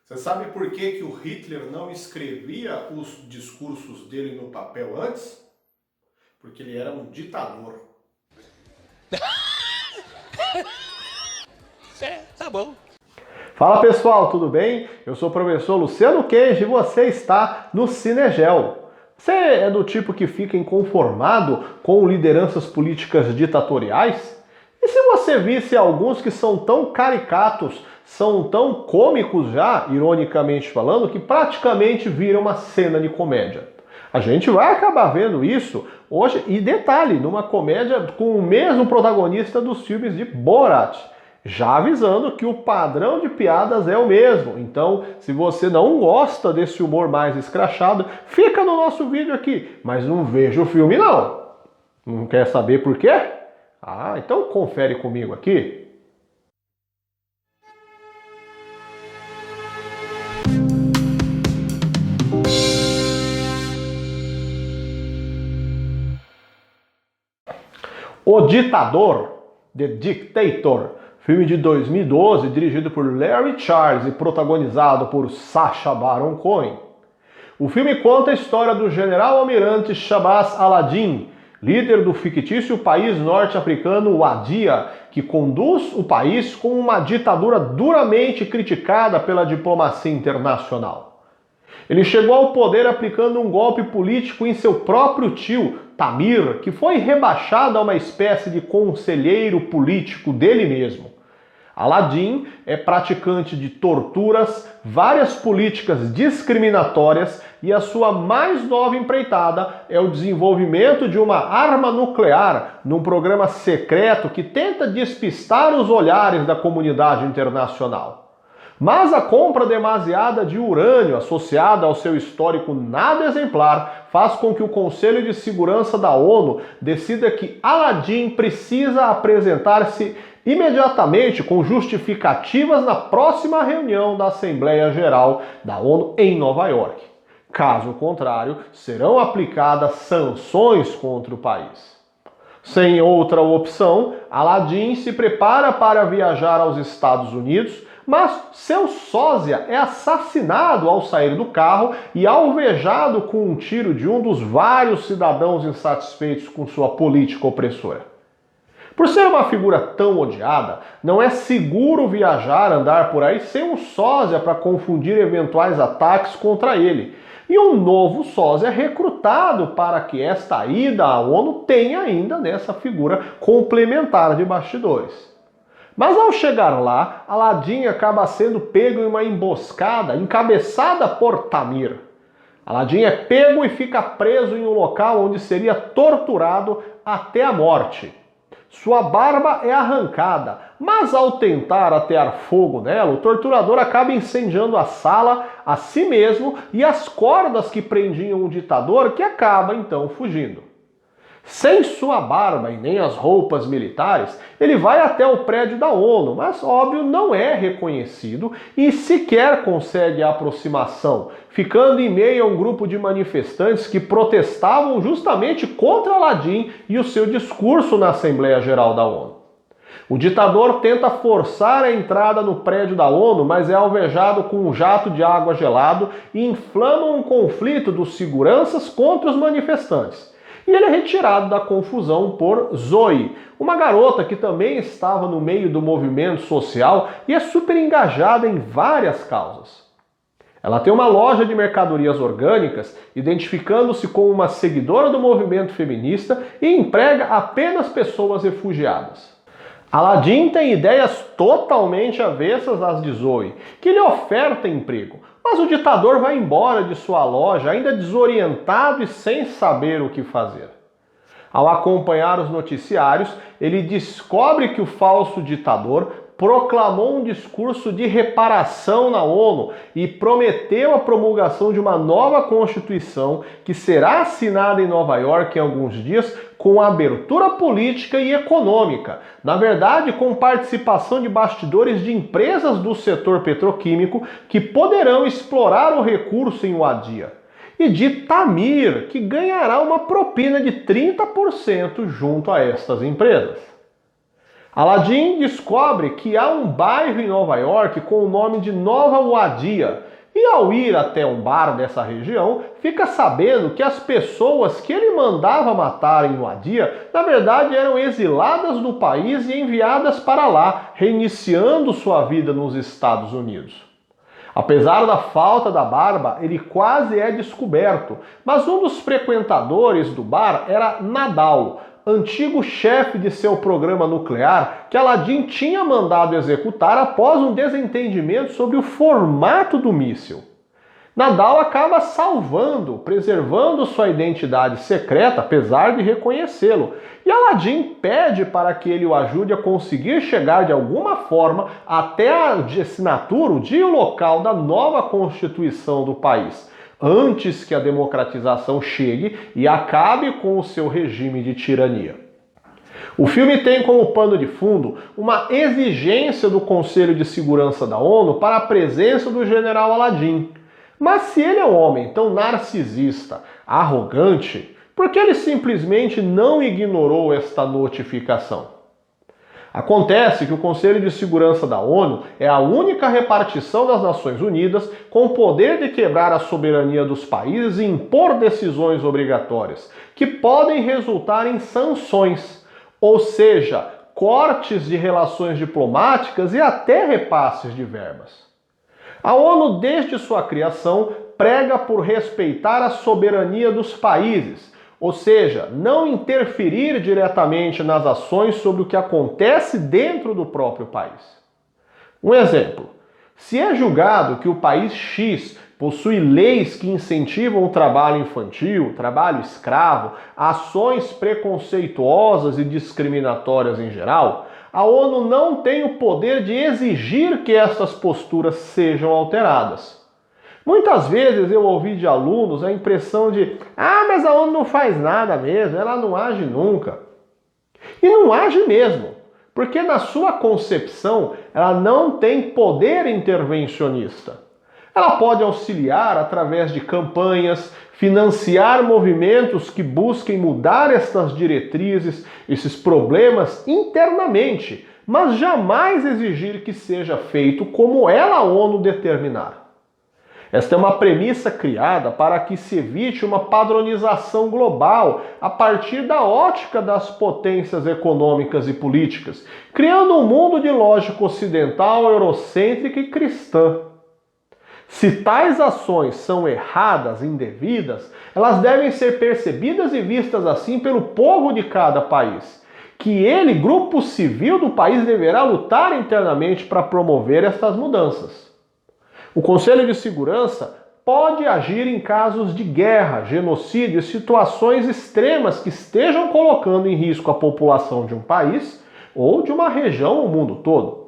Você sabe por que que o Hitler não escrevia os discursos dele no papel antes? Porque ele era um ditador. Tá bom. Fala pessoal, tudo bem? Eu sou o professor Luciano Queijo e você está no Cinegel. Você é do tipo que fica inconformado com lideranças políticas ditatoriais? E se você visse alguns que são tão caricatos, são tão cômicos já, ironicamente falando, que praticamente viram uma cena de comédia? A gente vai acabar vendo isso hoje, e detalhe, numa comédia com o mesmo protagonista dos filmes de Borat. Já avisando que o padrão de piadas é o mesmo. Então, se você não gosta desse humor mais escrachado, fica no nosso vídeo aqui. Mas não veja o filme não. Não quer saber por quê? Ah, então confere comigo aqui. O Ditador, The Dictator, filme de 2012, dirigido por Larry Charles e protagonizado por Sacha Baron Cohen. O filme conta a história do general-almirante Shahbaz al-Din, líder do fictício país norte-africano Wadiya, que conduz o país com uma ditadura duramente criticada pela diplomacia internacional. Ele chegou ao poder aplicando um golpe político em seu próprio tio, Tamir, que foi rebaixado a uma espécie de conselheiro político dele mesmo. al-Din é praticante de torturas, várias políticas discriminatórias e a sua mais nova empreitada é o desenvolvimento de uma arma nuclear num programa secreto que tenta despistar os olhares da comunidade internacional. Mas a compra demasiada de urânio associada ao seu histórico nada exemplar faz com que o Conselho de Segurança da ONU decida que al-Din precisa apresentar-se imediatamente com justificativas na próxima reunião da Assembleia Geral da ONU em Nova York. Caso contrário, serão aplicadas sanções contra o país. Sem outra opção, al-Din se prepara para viajar aos Estados Unidos, mas seu sósia é assassinado ao sair do carro e alvejado com um tiro de um dos vários cidadãos insatisfeitos com sua política opressora. Por ser uma figura tão odiada, não é seguro viajar, andar por aí sem um sósia para confundir eventuais ataques contra ele. E um novo sósia recrutado para que esta ida à ONU tenha ainda nessa figura complementar de bastidores. Mas ao chegar lá, al-Din acaba sendo pego em uma emboscada encabeçada por Tamir. al-Din é pego e fica preso em um local onde seria torturado até a morte. Sua barba é arrancada, mas ao tentar atear fogo nela, o torturador acaba incendiando a sala, a si mesmo e as cordas que prendiam o ditador, que acaba então fugindo. Sem sua barba e nem as roupas militares, ele vai até o prédio da ONU, mas óbvio não é reconhecido e sequer consegue a aproximação, ficando em meio a um grupo de manifestantes que protestavam justamente contra al-Din e o seu discurso na Assembleia Geral da ONU. O ditador tenta forçar a entrada no prédio da ONU, mas é alvejado com um jato de água gelado e inflama um conflito dos seguranças contra os manifestantes. E ele é retirado da confusão por Zoe, uma garota que também estava no meio do movimento social e é super engajada em várias causas. Ela tem uma loja de mercadorias orgânicas, identificando-se como uma seguidora do movimento feminista e emprega apenas pessoas refugiadas. al-Din tem ideias totalmente avessas às de Zoe, que lhe oferta emprego, mas o ditador vai embora de sua loja ainda desorientado e sem saber o que fazer. Ao acompanhar os noticiários, ele descobre que o falso ditador proclamou um discurso de reparação na ONU e prometeu a promulgação de uma nova Constituição que será assinada em Nova York em alguns dias com abertura política e econômica, na verdade com participação de bastidores de empresas do setor petroquímico que poderão explorar o recurso em Wadiya, e de Tamir, que ganhará uma propina de 30% junto a estas empresas. Aladdin descobre que há um bairro em Nova York com o nome de Nova Wadia, e ao ir até um bar dessa região, fica sabendo que as pessoas que ele mandava matar em Wadia, na verdade eram exiladas do país e enviadas para lá, reiniciando sua vida nos Estados Unidos. Apesar da falta da barba, ele quase é descoberto, mas um dos frequentadores do bar era Nadal, antigo chefe de seu programa nuclear que Aladdin tinha mandado executar após um desentendimento sobre o formato do míssil. Nadal acaba preservando sua identidade secreta, apesar de reconhecê-lo, e Aladdin pede para que ele o ajude a conseguir chegar de alguma forma até a assinatura, o dia e o local da nova Constituição do país, antes que a democratização chegue e acabe com o seu regime de tirania. O filme tem como pano de fundo uma exigência do Conselho de Segurança da ONU para a presença do general Aladdin. Mas se ele é um homem tão narcisista, arrogante, por que ele simplesmente não ignorou esta notificação? Acontece que o Conselho de Segurança da ONU é a única repartição das Nações Unidas com o poder de quebrar a soberania dos países e impor decisões obrigatórias, que podem resultar em sanções, ou seja, cortes de relações diplomáticas e até repasses de verbas. A ONU, desde sua criação, prega por respeitar a soberania dos países, ou seja, não interferir diretamente nas ações sobre o que acontece dentro do próprio país. Um exemplo: se é julgado que o país X possui leis que incentivam o trabalho infantil, trabalho escravo, ações preconceituosas e discriminatórias em geral, a ONU não tem o poder de exigir que essas posturas sejam alteradas. Muitas vezes eu ouvi de alunos a impressão de mas a ONU não faz nada mesmo, ela não age nunca. E não age mesmo, porque na sua concepção ela não tem poder intervencionista. Ela pode auxiliar através de campanhas, financiar movimentos que busquem mudar estas diretrizes, esses problemas internamente, mas jamais exigir que seja feito como ela, a ONU, determinar. Esta é uma premissa criada para que se evite uma padronização global a partir da ótica das potências econômicas e políticas, criando um mundo de lógica ocidental, eurocêntrica e cristã. Se tais ações são erradas, indevidas, elas devem ser percebidas e vistas assim pelo povo de cada país, que ele, grupo civil do país, deverá lutar internamente para promover estas mudanças. O Conselho de Segurança pode agir em casos de guerra, genocídio e situações extremas que estejam colocando em risco a população de um país ou de uma região ou mundo todo.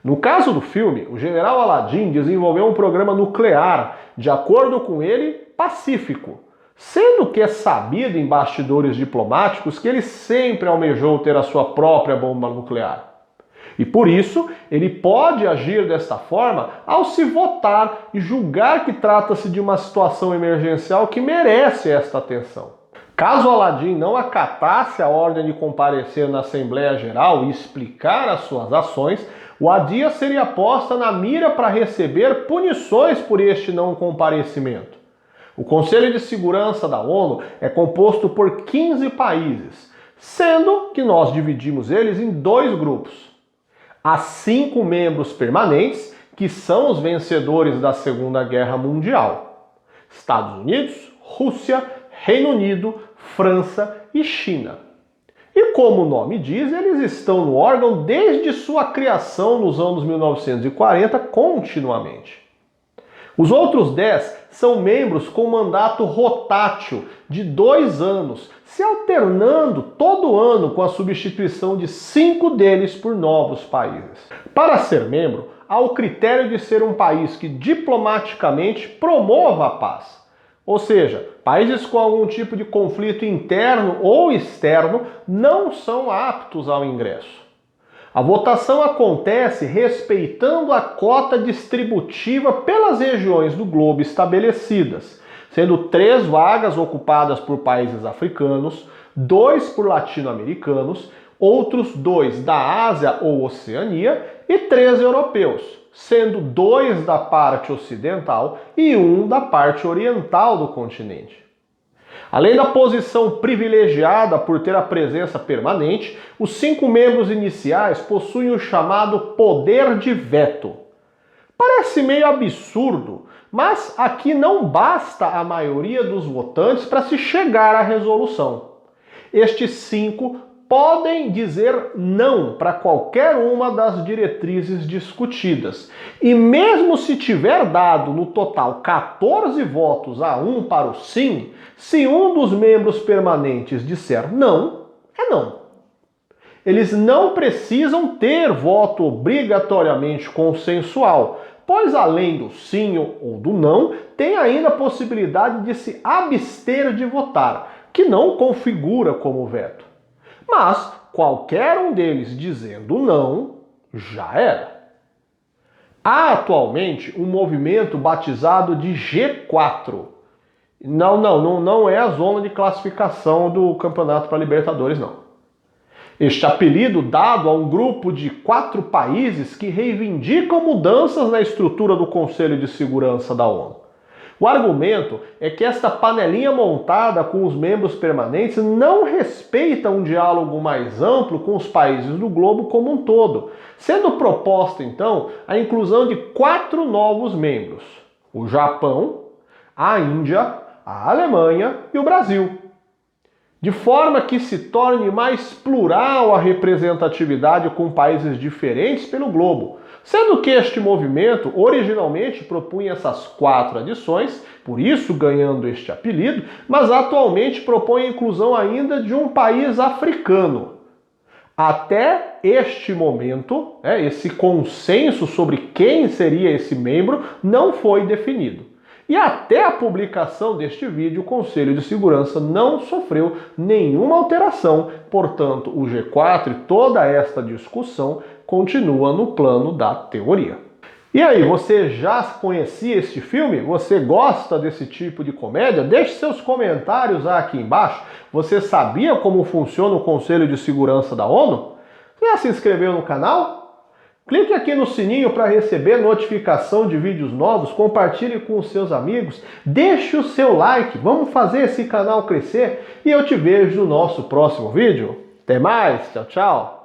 No caso do filme, o general Aladdin desenvolveu um programa nuclear, de acordo com ele, pacífico, sendo que é sabido em bastidores diplomáticos que ele sempre almejou ter a sua própria bomba nuclear. E por isso, ele pode agir desta forma ao se votar e julgar que trata-se de uma situação emergencial que merece esta atenção. Caso Aladdin não acatasse a ordem de comparecer na Assembleia Geral e explicar as suas ações, Wadia seria posta na mira para receber punições por este não comparecimento. O Conselho de Segurança da ONU é composto por 15 países, sendo que nós dividimos eles em dois grupos. Há 5 membros permanentes, que são os vencedores da Segunda Guerra Mundial: Estados Unidos, Rússia, Reino Unido, França e China. E como o nome diz, eles estão no órgão desde sua criação nos anos 1940 continuamente. Os outros 10 são membros com mandato rotátil de 2 anos, se alternando todo ano com a substituição de 5 deles por novos países. Para ser membro, há o critério de ser um país que diplomaticamente promova a paz. Ou seja, países com algum tipo de conflito interno ou externo não são aptos ao ingresso. A votação acontece respeitando a cota distributiva pelas regiões do globo estabelecidas, sendo 3 vagas ocupadas por países africanos, 2 por latino-americanos, outros 2 da Ásia ou Oceania e 3 europeus, sendo 2 da parte ocidental e 1 da parte oriental do continente. Além da posição privilegiada por ter a presença permanente, os 5 membros iniciais possuem o chamado poder de veto. Parece meio absurdo, mas aqui não basta a maioria dos votantes para se chegar à resolução. Estes 5 podem dizer não para qualquer uma das diretrizes discutidas. E mesmo se tiver dado no total 14 votos a 1 para o sim, se um dos membros permanentes disser não, é não. Eles não precisam ter voto obrigatoriamente consensual, pois além do sim ou do não, tem ainda a possibilidade de se abster de votar, que não configura como veto. Mas qualquer um deles dizendo não, já era. Há atualmente um movimento batizado de G4. Não é a zona de classificação do Campeonato para Libertadores, não. Este apelido dado a um grupo de 4 países que reivindicam mudanças na estrutura do Conselho de Segurança da ONU. O argumento é que esta panelinha montada com os membros permanentes não respeita um diálogo mais amplo com os países do globo como um todo, sendo proposta então a inclusão de 4 novos membros: o Japão, a Índia, a Alemanha e o Brasil, de forma que se torne mais plural a representatividade com países diferentes pelo globo, sendo que este movimento originalmente propunha essas 4 adições, por isso ganhando este apelido, mas atualmente propõe a inclusão ainda de um país africano. Até este momento, esse consenso sobre quem seria esse membro não foi definido. E até a publicação deste vídeo, o Conselho de Segurança não sofreu nenhuma alteração, portanto, o G4 e toda esta discussão continua no plano da teoria. E aí, você já conhecia este filme? Você gosta desse tipo de comédia? Deixe seus comentários aqui embaixo. Você sabia como funciona o Conselho de Segurança da ONU? Você já se inscreveu no canal? Clique aqui no sininho para receber notificação de vídeos novos, compartilhe com os seus amigos, deixe o seu like, vamos fazer esse canal crescer e eu te vejo no nosso próximo vídeo. Até mais, tchau, tchau!